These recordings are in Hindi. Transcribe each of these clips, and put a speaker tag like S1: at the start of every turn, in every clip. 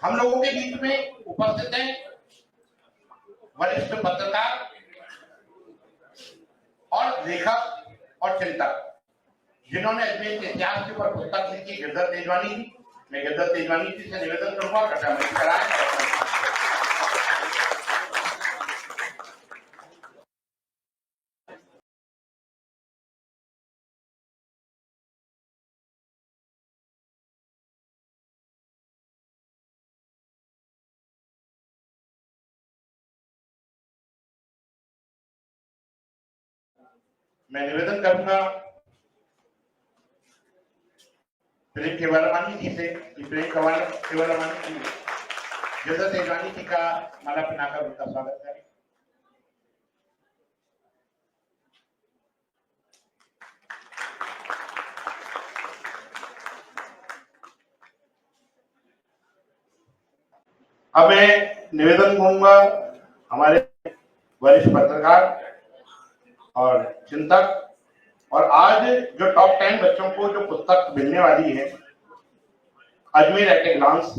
S1: हम लोगों के बीच में उपस्थित हैं वरिष्ठ पत्रकार और लेखक और चिंतक, जिन्होंने अजमेर के इतिहास के ऊपर पुस्तक लिखी, गिरधर तेजवानी जी। मैं गिरधर तेजवानी जी से निवेदन करूंगा कृपया मंच पर आए। मैं निवेदन करूंगा प्रेम केवलवानी जी से कि प्रेम केवलवानी जी गिरधर तेजवानी जी का माला पहनाकर उनका स्वागत करें। अब मैं निवेदन करूंगा हमारे वरिष्ठ पत्रकार और चिंतक, और आज जो टॉप 10 बच्चों को जो पुस्तक मिलने वाली है अजमेर एट ए ग्लांस,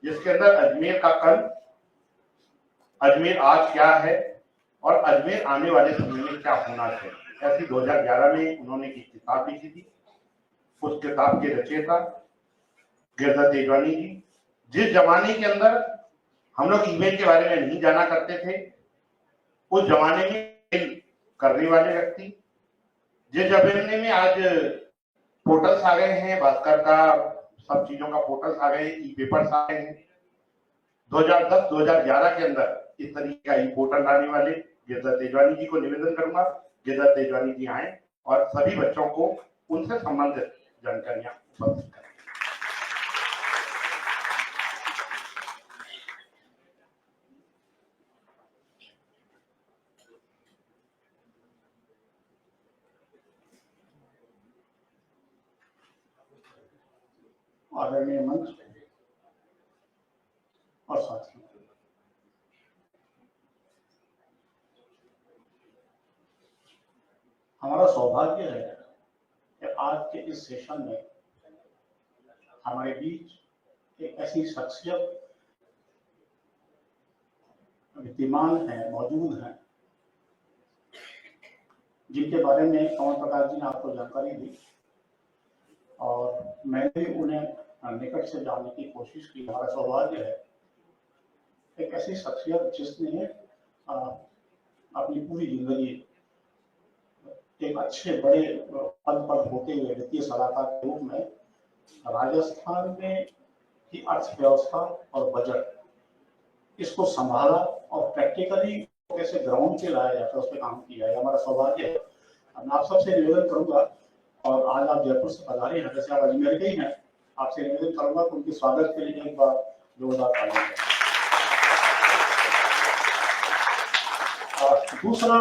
S1: जिसके अंदर अजमेर का कल, अजमेर आज क्या है और अजमेर आने वाले समय में क्या होना चाहिए, ऐसी 2011 में उन्होंने एक किताब लिखी थी। उस किताब के रचयिता गिरधर तेजवानी जी। जिस जमाने के अंदर हम लोग ईमेल के बारे में नहीं जाना करते थे, उस जमाने में करने वाले व्यक्ति, जिस जमाने में आज पोर्टल्स आ गए हैं, भास्कर का सब चीजों का पोर्टल्स आ गए, ई पेपर्स आ गए हैं, 2010-2011 के अंदर इस तरीके का ई पोर्टल लाने वाले गिरधर तेजवानी जी को निवेदन करूंगा गिरधर तेजवानी जी आए और सभी बच्चों को उनसे संबंधित जानकारियां उपलब्ध करें।
S2: आदरणीय मंच और साथियों, हमारा सौभाग्य है कि आज के इस सेशन में हमारे बीच एक ऐसी शख्सियत विद्यमान है, मौजूद है, जिनके बारे में पवन प्रकाश जी ने आपको जानकारी दी और मैंने उन्हें निकट से जानने की कोशिश की। हमारा सौभाग्य है एक ऐसी शख्सियत जिसने अपनी पूरी जिंदगी एक अच्छे बड़े पद पर होते हुए वित्तीय सलाहकार के रूप में राजस्थान में की अर्थव्यवस्था और बजट इसको संभाला और प्रैक्टिकली कैसे ग्राउंड पे लाया जाता है उस पर काम किया है। हमारा सौभाग्य है। मैं आप सबसे निवेदन करूंगा, और आज आप जयपुर से पधारे हैं, जैसे आप अजमेर के ही हैं, आपसे निवेदन करूंगा कि उनके स्वागत के लिए एक बार जोरदार तालियां दें। दूसरा,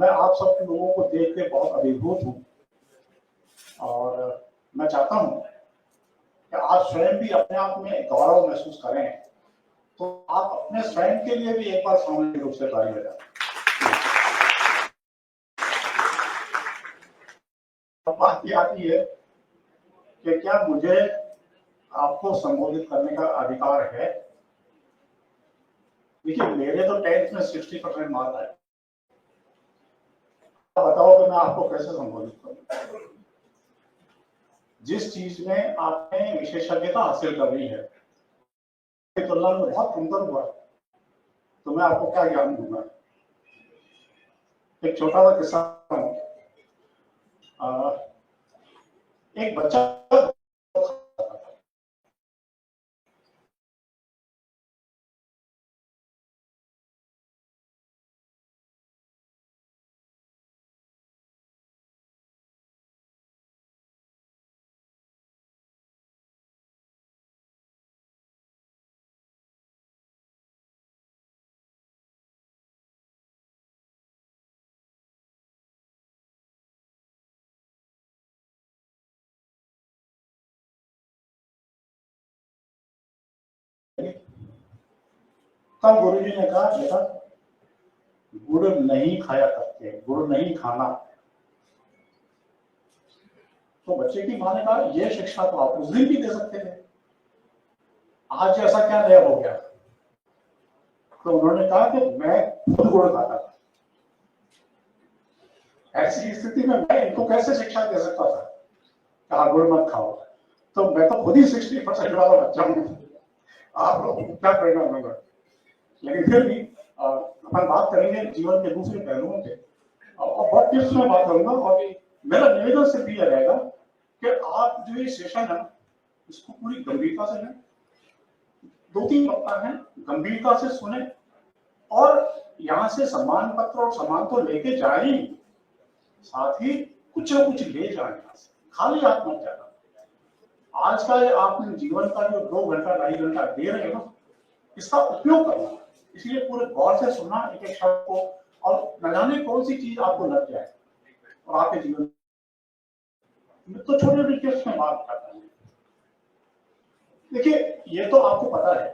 S2: मैं आप सब लोगों को देख के बहुत अभिभूत हूँ और मैं चाहता हूँ कि आप स्वयं भी अपने आप में गौरव महसूस करें, तो आप अपने स्वयं के लिए भी एक बार सामूहिक रूप से ताली बजाएं। बात ये आती है कि क्या मुझे आपको संबोधित करने का अधिकार है? देखिए, मेरे तो 10th में 60% मार्क आए। बताओ कि मैं आपको कैसे संबोधित करूं? जिस चीज में आपने विशेषज्ञता हासिल करनी है तुलना में बहुत कमतर हुआ, तो मैं आपको क्या ज्ञान दूंगा? एक छोटा सा किस्सा, एक बच्चा तब गुरुजी ने कहा, बेटा गुड़ नहीं खाया करते, गुड़ नहीं खाना। तो बच्चे की मां ने कहा, यह शिक्षा तो आप उस दिन भी दे सकते थे, आज ऐसा क्या नया हो गया? तो उन्होंने कहा कि मैं खुद गुड़ खाता था। ऐसी स्थिति में मैं इनको कैसे शिक्षा दे सकता था कि हाँ गुड़ मत खाओ? तो मैं तो खुद ही 60% वाला बच्चा हूँ, आप लोग क्या परिणाम होगा? लेकिन फिर भी अपन बात करेंगे जीवन के दूसरे पहलुओं पे, और बहुत टिप्स में बात करूंगा। और मेरा निवेदन सिर्फ ये रहेगा कि आप जो ये सेशन है इसको पूरी गंभीरता से लें, 2-3 वक्ता है, गंभीरता से सुने, और यहाँ से सम्मान पत्र और सम्मान तो लेके जाए ही, साथ ही कुछ न कुछ ले जाए, यहाँ से खाली हाथ मत जाना। आज का आपने जीवन का जो 2 घंटा 2.5 घंटा दे रहे हो ना, इसका उपयोग करना, इसलिए पूरे गौर से सुनना एक एक शब्द को, और न जाने कौन सी चीज आपको लग जाए और आपके जीवन में। तो छोटे छोटे टिप्स में बात करता हूँ। देखिए, ये तो आपको पता है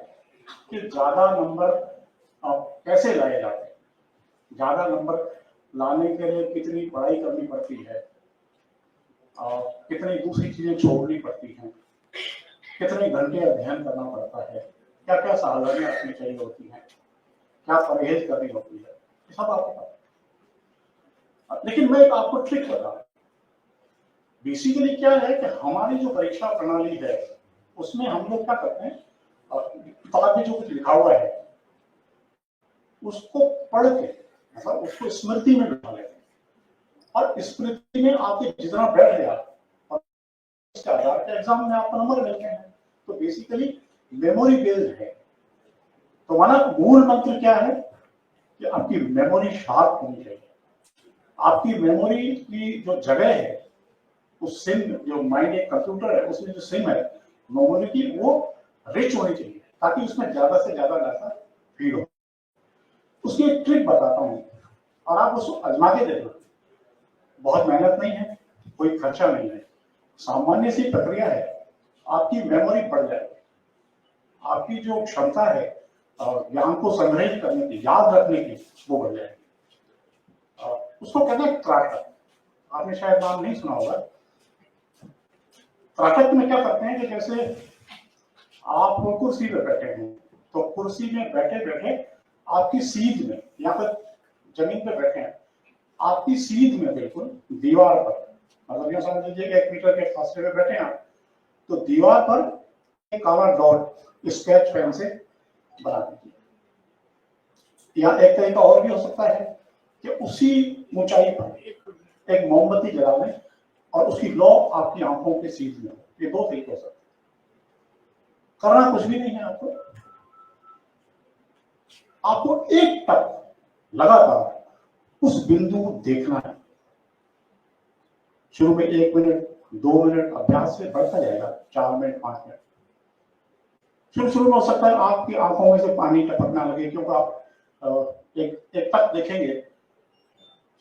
S2: कि ज्यादा नंबर कैसे लाए जाते हैं। ज्यादा नंबर लाने के लिए कितनी पढ़ाई करनी पड़ती है, कितनी दूसरी चीजें छोड़नी पड़ती हैं, कितने घंटे अध्ययन करना पड़ता है, क्या क्या सावधानियां रखनी चाहिए होती हैं, क्या परहेज करनी होती है, ये सब आपको पता है। लेकिन मैं एक आपको ट्रिक बता रहा हूं। बेसिकली क्या है कि हमारी जो परीक्षा प्रणाली है उसमें हम लोग क्या करते हैं, किताब में जो कुछ लिखा हुआ है उसको पढ़ के, मतलब उसको स्मृति में बिठा लेते हैं, और स्मृति में आपके जितना बैठ गया और इसके आधार पर एग्जाम में आपको नंबर मिलते हैं। तो बेसिकली मेमोरी बेस्ड है। तो माना मूल मंत्र क्या है कि आपकी मेमोरी शार्प होनी चाहिए। आपकी मेमोरी की जो जगह है, उस सिम, जो माइंड एक कंप्यूटर है उसमें जो सिम है मेमोरी की, वो रिच होनी चाहिए ताकि उसमें ज्यादा से ज्यादा डाटा फीड हो। उसकी एक ट्रिक बताता हूँ और आप उसको आजमा के देखना। बहुत मेहनत नहीं है, कोई खर्चा नहीं है, सामान्य सी प्रक्रिया है, आपकी मेमोरी बढ़ जाएगी। आपकी जो क्षमता है ज्ञान को संग्रहित करने की, याद रखने की, वो बढ़ जाएगी। उसको कहते हैं त्राटक। आपने शायद नाम नहीं सुना होगा। त्राटक में क्या करते हैं कि जैसे आप कुर्सी पे बैठे हैं, तो कुर्सी में बैठे बैठे आपकी सीध में, या फिर जमीन पे बैठे हैं, आपकी सीध में बिल्कुल दीवार पर, मतलब यह समझ लीजिए 1 मीटर के फासले पे बैठे हैं, तो दीवार पर एक काला डॉट स्केच पेन से बना दीजिए। या एक तरीका और भी हो सकता है कि उसी ऊंचाई पर एक मोमबत्ती जला लें और उसकी लौ आपकी आंखों के सीध में। ये 2 तरीके हो सकते हैं। करना कुछ भी नहीं है आपको एक टक लगातार उस बिंदु देखना है। शुरू में 1 मिनट 2 मिनट अभ्यास से बढ़ता जाएगा, 4 मिनट 5 मिनट। शुरू में हो सकता है आपकी आंखों में से पानी टपकना लगे, क्योंकि आप एक टक देखेंगे,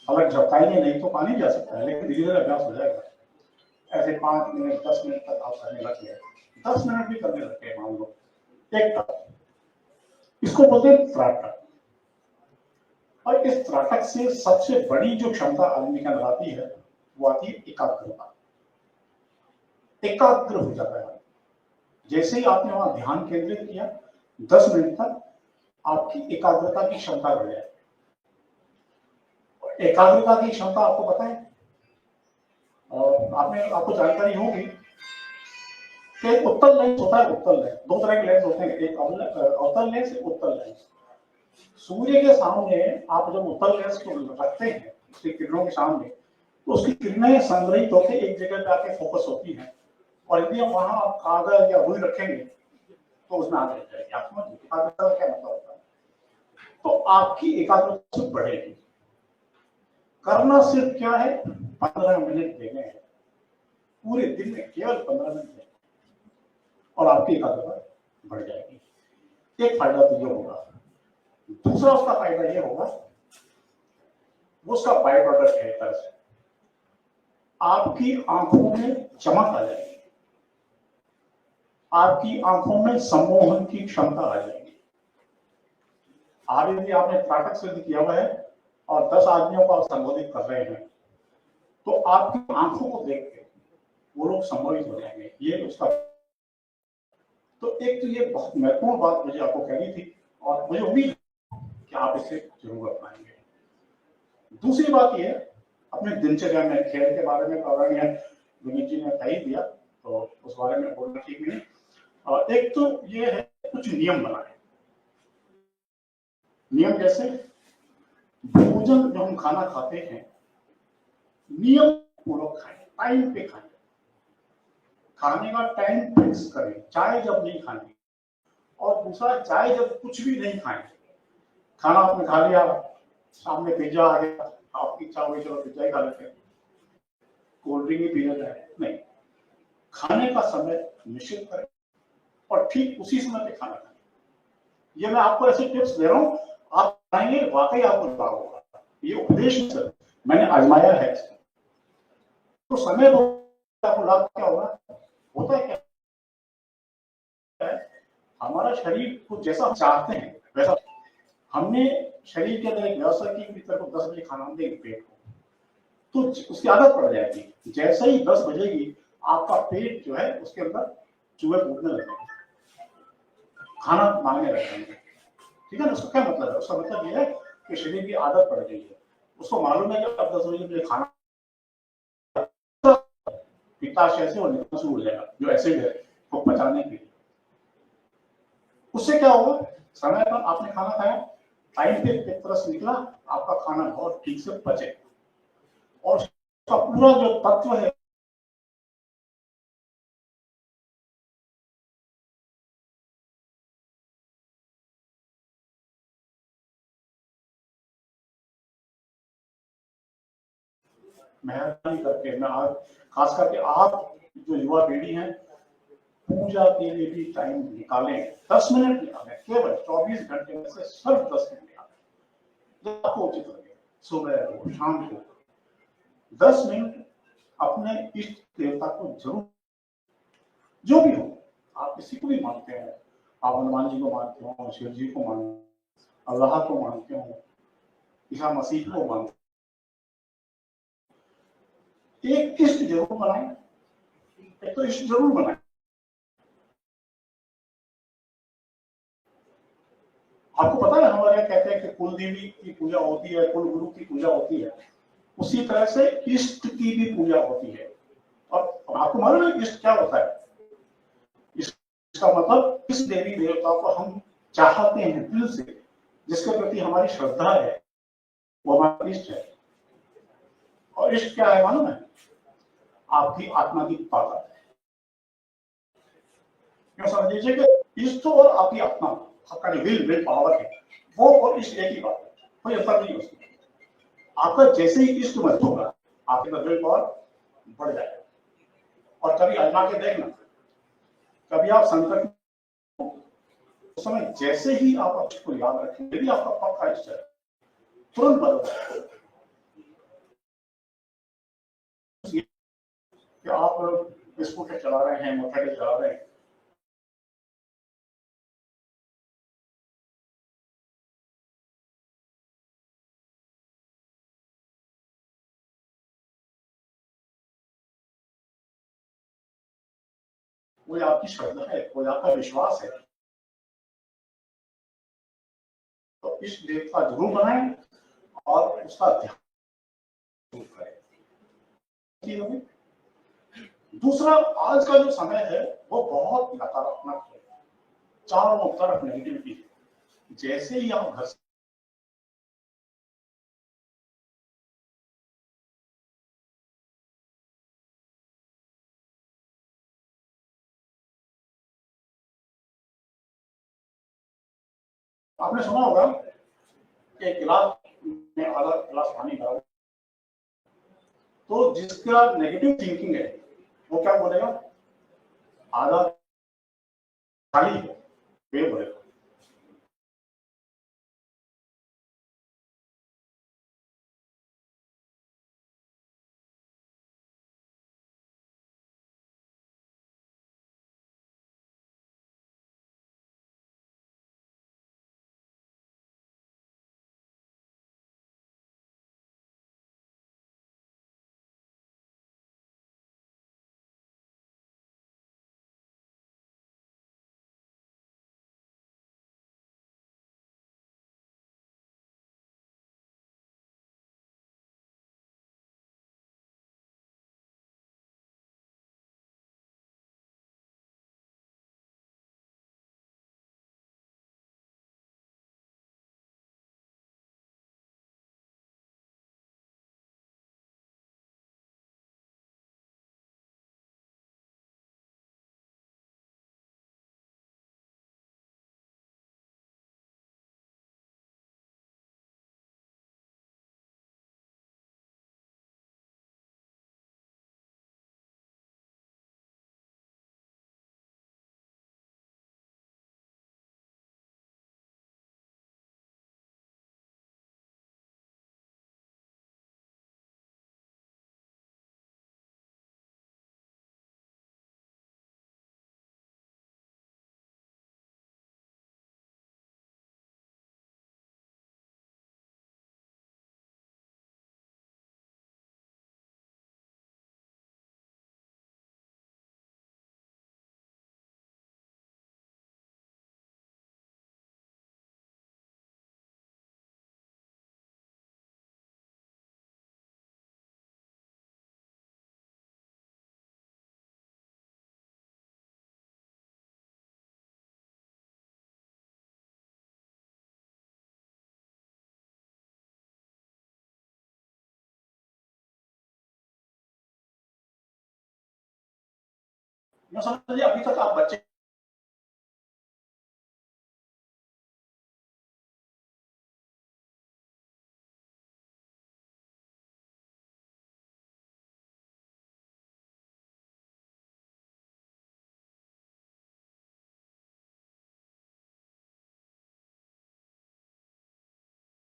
S2: अगर झपकाएंगे नहीं तो पानी जा सकता है, लेकिन धीरे धीरे अभ्यास हो जाएगा। ऐसे 5 मिनट 10 मिनट तक आप करने लगे, 10 मिनट भी करने लगते हैं मान लो, एक टक, इसको बोलते हैं त्राटक। और इस त्राटक से सबसे बड़ी जो क्षमता आदमी के अंदर आती है वो आती है एकाग्रता। एकाग्र हो जाता है। जैसे ही आपने वहां ध्यान केंद्रित किया, 10 मिनट तक आपकी एकाग्रता की क्षमता बढ़ जाए। एकाग्रता की क्षमता आपको पता है, आपको जानकारी होगी कि उत्तल लेंस होता है। उत्तल लेंस, 2 तरह के लेंस होते हैं, एक अवतल लेंस, एक उत्तल लेंस। सूर्य के सामने आप जब उत्तल लेंस को रखते हैं उसकी किरणों के सामने, तो उसकी किरणें संग्रहित होकर एक जगह पे आके फोकस होती हैं, और यदि हम वहां कागज या रुई रखेंगे तो उसमें आग लग जाएगी। आप समझ एकाग्रता का क्या मतलब होता है? तो आपकी एकाग्रता बढ़ेगी। करना सिर्फ क्या है, 15 मिनट देने हैं पूरे दिन में, केवल 15 मिनट देने, और आपकी एकाग्रता बढ़ जाएगी। एक फायदा तो ये होगा। दूसरा उसका फायदा ये होगा, वो उसका बाय प्रोडक्ट है, तरह से आपकी आंखों में चमक आ जाएगी, आपकी आंखों में सम्मोहन की क्षमता आ जाएगी। आज यदि आपने त्राटक सिद्ध किया हुआ है और 10 आदमियों को आप संबोधित कर रहे हैं, तो आपकी आंखों को देख के वो लोग सम्मोहित हो जाएंगे। ये उसका तो एक तो ये बहुत महत्वपूर्ण बात मुझे आपको कहनी थी और मुझे उम्मीद है कि आप इसे जरूर अपनाएंगे। दूसरी बात ये अपने दिनचर्या में खेल के बारे में आदरणीय विनीत जी ने कही दिया, तो उस बारे में बोलना ठीक नहीं। और एक तो ये है कुछ नियम बनाए। नियम जैसे भोजन जो हम खाना खाते हैं नियम पूर्वक खाएं, टाइम पे खाएं, खाने का टाइम फिक्स करें, चाय जब नहीं खानी। और दूसरा, चाय जब कुछ भी नहीं खाएं, खाना आपने खा लिया, सामने पिज्जा आ गया, आपकी इच्छा हुई चलो पिज्जा ही खा लेते हैं, कोल्ड ड्रिंक ही पी लेते हैं, नहीं, खाने का समय निश्चित करें और ठीक उसी समय पे खाना खाएं। ये मैं आपको ऐसे टिप्स दे रहा हूं, आप खाएंगे वाकई आपको लाभ होगा। ये उपदेश मैंने आजमाया है। तो समय तो आपको लाभ क्या होगा, होता है क्या है, हमारा शरीर को जैसा हम चाहते हैं वैसा, हमने शरीर के अंदर एक व्यवस्था की कि तेरे को 10 बजे खाना देंगे पेट को, तो उसकी आदत पड़ जाएगी। जैसे ही 10 बजेगी आपका पेट जो है उसके अंदर चूहे कूदने लगेंगे, खाना मांगने लगेंगे। ठीक है ना, उसका क्या मतलब है? उसका मतलब ये है कि शरीर की आदत पड़ गई है, उसको मालूम है कि अब 10 बजे मुझे खाना, पित्ताशय से और निकल से उड़ जाएगा जो एसिड है वो पचाने के लिए। उससे क्या होगा, समय पर आपने खाना खाया, टाइम पे एक तरह से निकला, आपका खाना बहुत ठीक से पचे और उसका पूरा जो तत्व है मेहरबानी करके, मैं आज खास करके आप जो युवा पीढ़ी है, पूजा के लिए भी टाइम निकालें, 10 मिनट निकालें, केवल 24 घंटे में से सिर्फ 10 मिनट निकालें, जो आपको उचित लगे, सुबह हो शाम को 10 मिनट अपने इष्ट देवता को जरूर, जो भी हो, आप किसी को भी मानते हैं, आप हनुमान जी को मानते हो, शिव जी को मानते हो, अल्लाह को मानते हो, ईसा मसीह को मानते हो, एक इष्ट जरूर बनाएं, एक तो इष्ट जरूर बनाएं। आपको पता है हमारे यहाँ कहते हैं कि कुल देवी की पूजा होती है, कुल गुरु की पूजा होती है, उसी तरह से इष्ट की भी पूजा होती है। और आपको मालूम है इष्ट क्या होता है? इसका मतलब इस देवी देवता को हम चाहते हैं दिल से, जिसके प्रति हमारी श्रद्धा है, वो हमारा इष्ट है। और इष्ट क्या है मालूम है? आपकी आत्मा की ताकत है। क्यों समझ लीजिए कि इष्ट और आपकी आत्मा, आपका जो विल पावर है, वो और इष्ट एक ही बात है, कोई अंतर नहीं उसमें। आपका जैसे ही इष्ट मत होगा, आपके अंदर विल पावर बढ़ जाएगा। और कभी आजमा के देखना, कभी आप संकट, उस समय जैसे ही आप इष्ट को याद रखें, यदि आपका पक्का इष्ट है, तुरंत बदल जाएगा। कि आप स्कूटर चला रहे हैं, मोटरसाइकिल चला रहे हैं, वो आपकी श्रद्धा है, वो आपका विश्वास है, तो इस देवता जरूर बनाएं और उसका ध्यान करें। दूसरा, आज का जो समय है वो बहुत नकारात्मक है, चारों तरफ नेगेटिविटी है। जैसे ही आप घर से आपने सुना होगा कि गिलास में आधा गिलास पानी भरा, तो जिसका नेगेटिव थिंकिंग है वो क्या बोलेगा, आधा खाली है, वे बोलेगा। यूं समझिए अभी तक आप बच्चे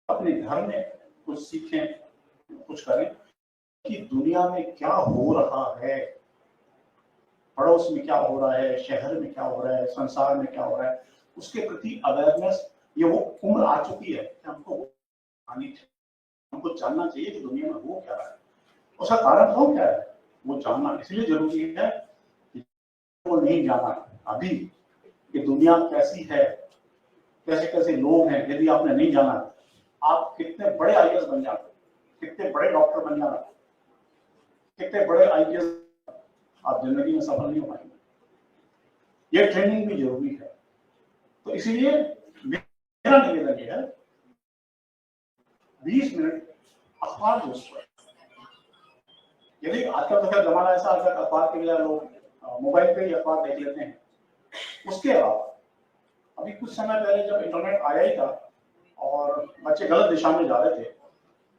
S2: अपने घर में कुछ सीखें, कुछ करें कि दुनिया में क्या हो रहा है, पड़ोस में क्या हो रहा है, शहर में क्या हो रहा है, संसार में क्या हो रहा है, उसके प्रति अवेयरनेस। ये वो उम्र आ चुकी है कि हमको आनी चाहिए, हमको जानना चाहिए कि दुनिया में हो क्या रहा है, उसका कारण हो क्या है, वो जानना इसलिए जरूरी है कि वो नहीं जाना अभी कि दुनिया कैसी है, कैसे कैसे लोग हैं। यदि आपने नहीं जाना, आप कितने बड़े आईएएस बन जाते, कितने बड़े डॉक्टर बन जाना, कितने बड़े आईपीएस, आप जिंदगी में सफल नहीं हो पाएंगे। ये ट्रेनिंग भी जरूरी है। तो इसीलिए मेरा निवेदन ये है, 20 मिनट अखबार दोस्त पर, यदि आजकल तो खैर जमाना ऐसा आ गया अखबार के लिए लोग मोबाइल पे ही अखबार देख लेते हैं। उसके अलावा अभी कुछ समय पहले जब इंटरनेट आया ही था और बच्चे गलत दिशा में जा रहे थे,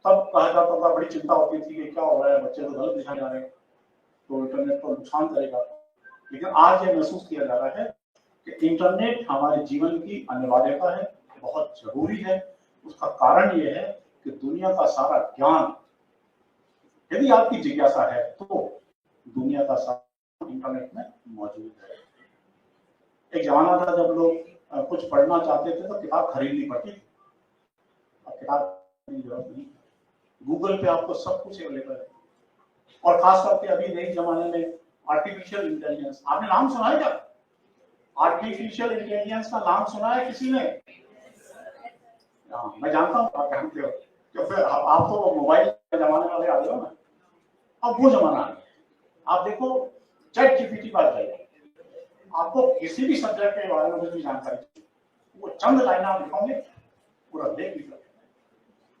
S2: तब कहा जाता था, बड़ी चिंता होती थी कि क्या हो रहा है, बच्चे तो गलत दिशा में जा रहे हैं, तो इंटरनेट को नुकसान करेगा। लेकिन आज ये महसूस किया जा रहा है कि इंटरनेट हमारे जीवन की अनिवार्यता है, बहुत जरूरी है। उसका कारण ये है कि दुनिया का सारा ज्ञान, यदि आपकी जिज्ञासा है तो दुनिया का सारा इंटरनेट में मौजूद है। एक जमाना था जब लोग कुछ पढ़ना चाहते थे तो किताब खरीदनी पड़ती थी, अब किताब की जरूरत नहीं, गूगल पे आपको सब कुछ अवेलेबल है। और खास करके अभी नए जमाने में आर्टिफिशियल इंटेलिजेंस, आपने नाम सुना है क्या? आर्टिफिशियल इंटेलिजेंस का नाम सुना है किसी ने? हाँ, मैं जानता हूँ आप जानते हो, तो फिर आप तो मोबाइल के जमाने वाले आ गए हो ना। अब वो जमाना है, आप देखो चैट जीपीटी पर जाइए, आपको किसी भी सब्जेक्ट के बारे में कुछ भी जानकारी चाहिए, वो चंद लाइन आप लिखोगे पूरा लेख लिख सकते।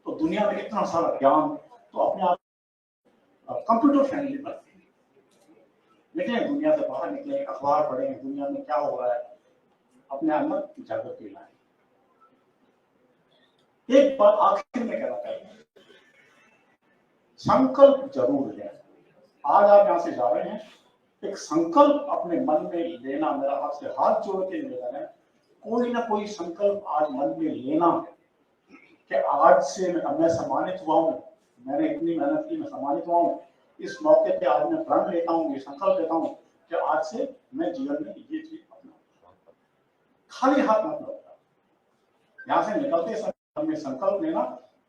S2: तो दुनिया में इतना सारा ज्ञान, तो अपने आप कंप्यूटर फ्रेंडली बनते हैं। निकले दुनिया से बाहर, निकले अखबार पढ़े, दुनिया में क्या हो रहा है, अपने अंदर जागृति लाए। एक बात आखिर में कहना चाहिए, संकल्प जरूर है। आज आप यहां से जा रहे हैं, एक संकल्प अपने मन में लेना, मेरा आपसे हाथ जोड़ के निवेदन है, कोई ना कोई संकल्प आज मन में लेना कि आज से मैं सम्मानित हुआ हूं, मैंने इतनी मेहनत की, मैं सम्मानित हुआ हूं। इस मौके पे आज मैं प्रण लेता हूं, ये संकल्प लेता हूं कि आज से मैं जीवन में ये चीज अपनाऊंगा। खाली हाथ मत लौटा, यहाँ से निकलते समय में संकल्प लेना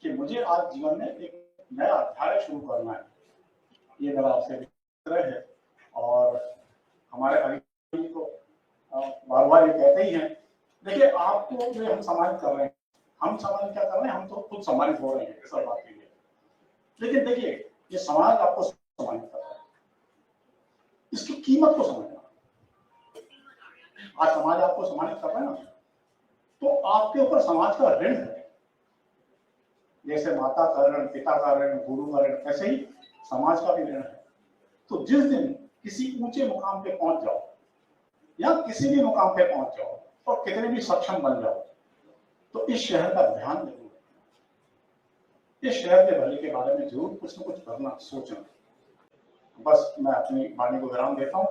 S2: कि मुझे आज जीवन में एक नया अध्याय शुरू करना है। ये मेरा आपसे आग्रह है। और हमारे अधिकारी तो बार बार ये कहते ही हैं, देखिए आपको जो हम सम्मानित कर रहे हैं, हम सम्मानित क्या कर रहे हैं, हम तो खुद सम्मानित हो रहे हैं सब बात के लिए। लेकिन देखिए ये समाज आपको सम्मानित कर रहा है, इसकी कीमत को समझना। आज समाज आपको सम्मानित कर रहा है ना, तो आपके ऊपर समाज का ऋण है। जैसे माता का ऋण, पिता का ऋण, गुरु का ऋण, ऐसे ही समाज का भी ऋण है। तो जिस दिन किसी ऊंचे मुकाम पे पहुंच जाओ या किसी भी मुकाम पे पहुंच जाओ और कितने भी सक्षम बन जाओ, तो इस शहर का ध्यान जरूर रखना, इस शहर के भले के बारे में जरूर कुछ न कुछ करना, सोचना। बस मैं अपनी वाणी को विराम देता हूँ।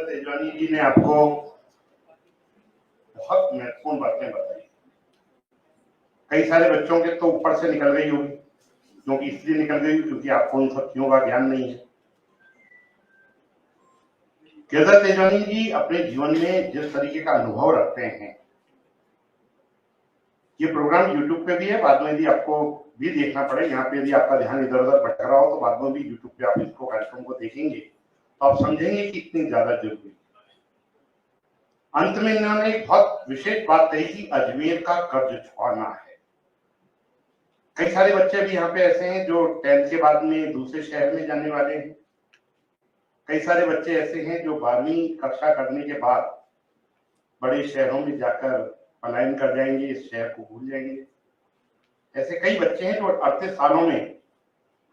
S1: तेजवानी जी ने आपको बहुत महत्वपूर्ण बातें बताई। कई सारे बच्चों के तो ऊपर से निकल गई होगी, क्योंकि इसलिए निकल गई क्योंकि आपको उन सब चीजों का ज्ञान नहीं है। केदार तेजवानी जी अपने जीवन में जिस तरीके का अनुभव रखते हैं, ये प्रोग्राम यूट्यूब पे भी है, बाद में यदि आपको भी देखना पड़े, यहाँ पे यदि आपका ध्यान इधर उधर भटक रहा हो तो बाद में भी यूट्यूब पे आप इसको कार्यक्रम को देखेंगे तो आप समझेंगे कि इतनी ज्यादा जरूरी। अंत में इन्होंने एक बहुत विशेष बात कही कि अजमेर का कर्ज चुकाना है। कई सारे बच्चे भी यहाँ पे ऐसे हैं जो 10th के बाद में दूसरे शहर में जाने वाले हैं। कई सारे बच्चे ऐसे हैं जो 12वीं कक्षा करने के बाद बड़े शहरों में जाकर पलायन कर जाएंगे, इस शहर को भूल जाएंगे। ऐसे कई बच्चे हैं जो 38 सालों में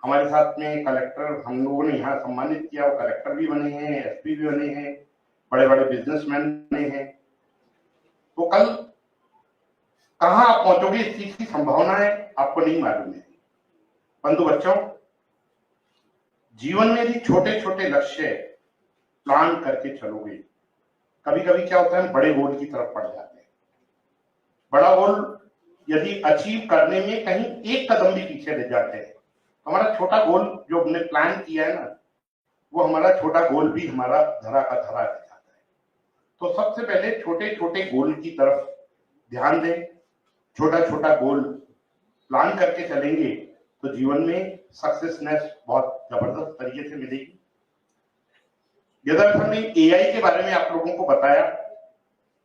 S1: हमारे साथ में कलेक्टर, हम लोगों ने यहाँ सम्मानित किया, वो कलेक्टर भी बने हैं, एसपी भी बने हैं, बड़े बड़े बिजनेसमैन बने हैं। तो कल कहाँ आप पहुंचोगे इस चीज की संभावना है आपको नहीं मालूम है। परंतु बच्चों, जीवन में भी छोटे छोटे लक्ष्य प्लान करके चलोगे, कभी कभी क्या होता है हम बड़े गोल की तरफ बढ़ जाते हैं। बड़ा गोल यदि अचीव करने में कहीं एक कदम भी पीछे रह जाते हैं, हमारा छोटा गोल जो हमने प्लान किया है ना, वो हमारा छोटा गोल भी हमारा धरा का धरा रह जाता है। तो सबसे पहले छोटे छोटे गोल की तरफ ध्यान दें, छोटा छोटा गोल प्लान करके चलेंगे तो जीवन में सक्सेसनेस बहुत जबरदस्त तरीके से मिलेगी। यदि हमने एआई के बारे में आप लोगों को बताया,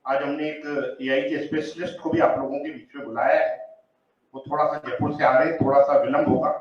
S1: आज हमने एक एआई के स्पेशलिस्ट को भी आप लोगों के बीच में बुलाया है। वो थोड़ा सा जयपुर से आ रहे हैं, थोड़ा सा विलंब होगा,